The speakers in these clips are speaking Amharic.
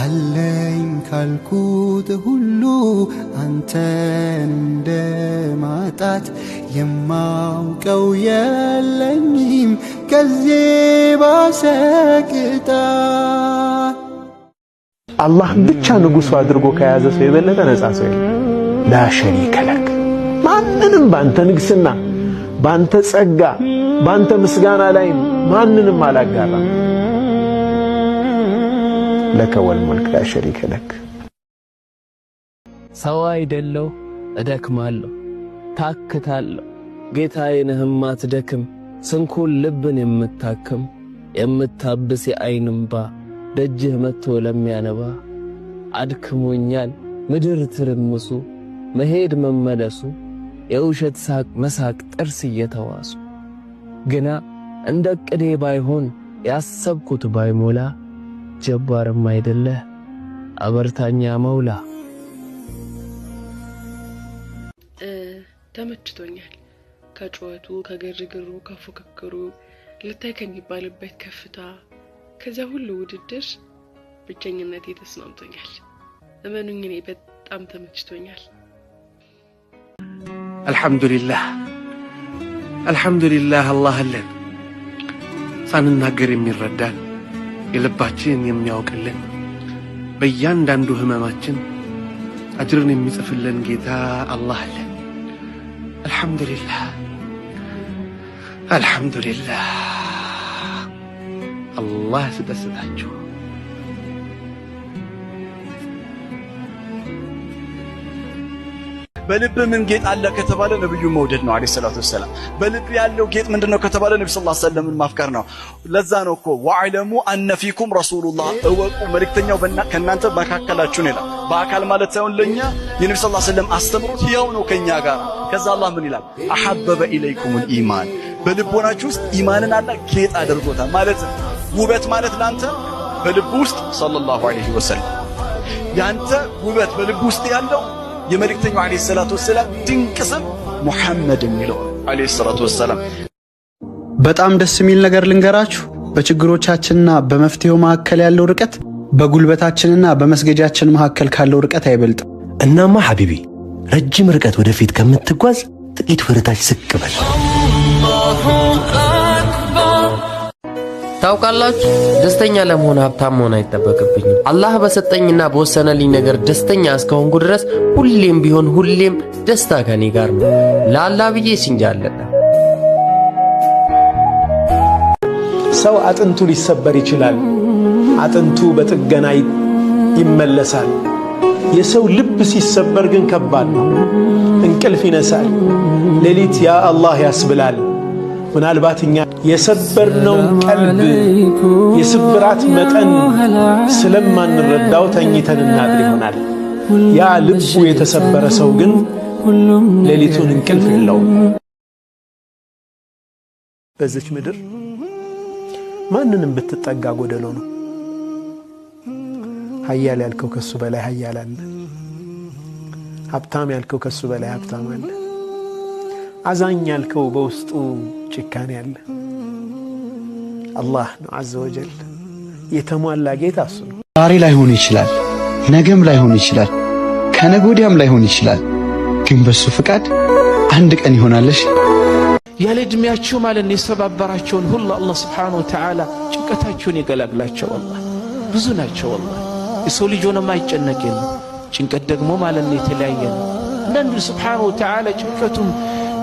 አለኝ ካልኩት ሁሉ አንተን እንደማጣት የማውቀው የለኝም ከዚህ ባሰ ቅጣት። አላህ ብቻ ንጉሱ አድርጎ ከያዘ ሰው የበለጠ ነፃ ሰው የለም። ላ ሸሪከ ለክ ማንንም ባንተ ንግስና ባንተ ጸጋ ባንተ ምስጋና ላይ ማንንም አላጋራም። ለከ ወልሙልክ ላ ሸሪከ ለክ። ሰው አይደለሁ እደክማለሁ ታክታለሁ ጌታዬ ነህም አትደክም ስንኩል ልብን የምታክም የምታብስ የዓይን እንባ ደጅህ መጥቶ ለሚያነባ አድክሞኛል ምድር ትርምሱ መሄድ መመለሱ የውሸት ሳቅ መሳቅ ጥርስ እየተዋሱ ግና እንደ ቅዴ ባይሆን ያሰብኩት ባይሞላ ጀባርም አይደለህ አበርታኛ መውላ። ተመችቶኛል ከጩኸቱ ከግርግሩ ከፉክክሩ ልታይ ከሚባልበት ከፍታ ከዛ ሁሉ ውድድር ብቸኝነቴ ተስማምቶኛል። እመኑኝ እኔ በጣም ተመችቶኛል። አልሐምዱሊላህ አላህ አለን ሳንናገር የሚረዳን የልባችን የሚያውቅልን በእያንዳንዱ ህመማችን አጅርን የሚጽፍልን ጌታ አላህ አለን። አልሐምዱሊላህ አላህ ያስደስታችሁ። በልብ ምን ጌጥ አለ ከተባለ ነብዩ መውደድ ነው አለይሂ ሰላቱ ወሰለም። በልብ ያለው ጌጥ ምንድነው ከተባለ ነብዩ ሰለላሁ ዐለይሂ ወሰለም ማፍቀር ነው። ለዛ ነው እኮ ወዐለሙ አነ ፊኩም ረሱሉላህ እወቁ መልእክተኛው ከናንተ መካከላችሁ ነው። በአካል ማለት ሳይሆን ለኛ የነብዩ ሰለላሁ ዐለይሂ ወሰለም አስተምሮት ያው ነው ከኛ ጋር። ከዛ አላህ ምን ይላል? አሐበበ ኢለይኩሙል ኢማን በልቦናችሁ ውስጥ ኢማንን አላህ ጌጥ አድርጎታል ማለት ውበት ማለት ላንተ በልብ ውስጥ ሰለላሁ ዐለይሂ ወሰለም ያንተ ውበት በልብ ውስጥ ያለው የመልእክተኛው አለይሂ ሰላቱ ወሰለም ድንቅ ስም ሙሐመድ የሚለው አለይሂ ሰላቱ ወሰለም። በጣም ደስ የሚል ነገር ልንገራችሁ። በችግሮቻችንና በመፍትሄው መካከል ያለው ርቀት በጉልበታችንና በመስገጃችን መካከል ካለው ርቀት አይበልጥም። እናማ ሐቢቢ ረጅም ርቀት ወደፊት ከምትጓዝ ጥቂት ወደታች ዝቅ በል። ታውቃላችሁ ደስተኛ ለመሆን ሀብታም መሆን አይጠበቅብኝም። አላህ በሰጠኝና በወሰነልኝ ነገር ደስተኛ እስከሆንኩ ድረስ ሁሌም ደስታ ከኔ ጋር ነው። ለአላህ ብዬ ሲንጃለለ ሰው አጥንቱ ሊሰበር ይችላል። አጥንቱ በጥገና ይመለሳል። የሰው ልብ ሲሰበር ግን ከባድ ነው። እንቅልፍ ይነሳል። ሌሊት ያ አላህ ያስብላል። ምናልባት እኛ የሰበርነውን ቀልብ የስብራት መጠን ስለማንረዳው ተኝተን እናድር ይሆናል። ያ ልቡ የተሰበረ ሰው ግን ሌሊቱን እንቅልፍ የለውም። በዚች ምድር ማንንም ብትጠጋ ጎደሎ ነው። ኃያል ያልከው ከሱ በላይ ኃያል አለ። ሀብታም ያልከው ከሱ በላይ ሀብታም አለ። አዛኝ ያልከው በውስጡ ጭካኔ አለ። አላህ ነው ዐዘ ወጀል የተሟላ ጌታ እሱ ነው። ዛሬ ላይሆን ይችላል፣ ነገም ላይሆን ይችላል፣ ከነገ ወዲያም ላይሆን ይችላል። ግን በሱ ፍቃድ አንድ ቀን ይሆናልሽ። ያለ እድሜያቸው ማለት ነው የሰባበራቸውን ሁሉ አላህ ሱብሓነሁ ወተዓላ ጭንቀታቸውን ይገላግላቸው። አላህ ብዙ ናቸው። አላህ የሰው ልጅ ሆነ ማይጨነቅ የለም። ጭንቀት ደግሞ ማለት ነው የተለያየ ነው። አንዳንዱ ሱብሓነሁ ወተዓላ ጭንቀቱም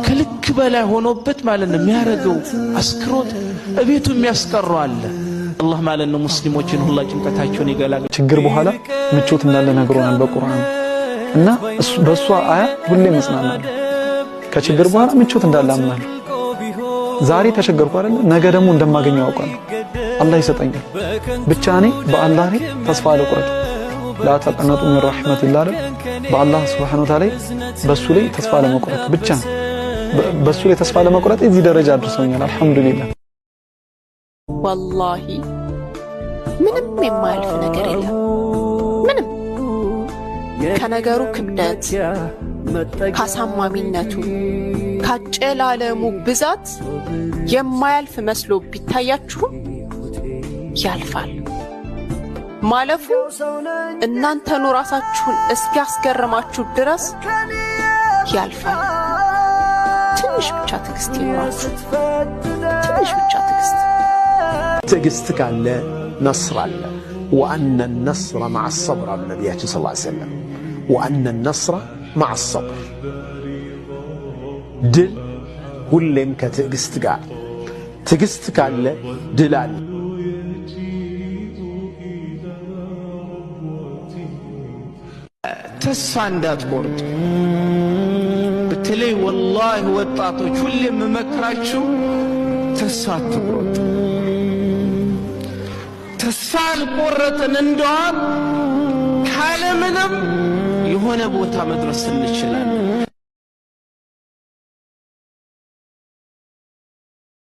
ከልክ በላይ ሆኖበት ማለት ነው የሚያረገው አስክሮት እቤቱ የሚያስቀረው አለ። አላህ ማለት ነው ሙስሊሞችን ሁላ ጭንቀታቸውን ይገላግላል። ችግር በኋላ ምቾት እንዳለ ነግሮናል በቁርአን እና በሷ አያ ሁሌም እጽናናለሁ። ከችግር በኋላ ምቾት እንዳለ አምናለሁ። ዛሬ ተቸገርኩ አይደል፣ ነገ ደግሞ እንደማገኘው አውቃለሁ። አላህ ይሰጠኛል። ብቻ እኔ በአላህ ላይ ተስፋ አልቆርጥም። ላ ተቀነጡ ሚን ረሕመቲላህ በአላህ ሱብሓነሁ ወተዓላ በሱ ላይ ተስፋ ለመቁረጥ ብቻ በሱ ላይ ተስፋ ለመቁረጥ እዚህ ደረጃ አድርሶኛል። አልሐምዱሊላህ። ወላሂ ምንም የማያልፍ ነገር የለም። ምንም ከነገሩ ክብደት፣ ካሳማሚነቱ፣ ካጨላለሙ ብዛት የማያልፍ መስሎ ቢታያችሁ ያልፋል። ማለፉ እናንተኑ ራሳችሁን እስኪያስገርማችሁ ድረስ ያልፋል። ትንሽ ብቻ ትዕግስት ይኖራችሁ። ትንሽ ብቻ ትዕግስት። ትዕግስት ካለ ነስር አለ። ወአነ ነስረ መዐ ሰብር አሉ ነቢያችን ሰለላሁ ዐለይሂ ወሰለም። ወአነ ነስረ መዐ ሰብር፣ ድል ሁሌም ከትዕግስት ጋር። ትዕግስት ካለ ድል አለ። ተስፋ እንዳትቆርጡ። በተለይ ወላሂ ወጣቶች ሁሌም መመክራችሁ ተስፋ አትቁረጡ። ተስፋ አልቆረጥን እንደዋል ካለምንም የሆነ ቦታ መድረስ እንችላለን።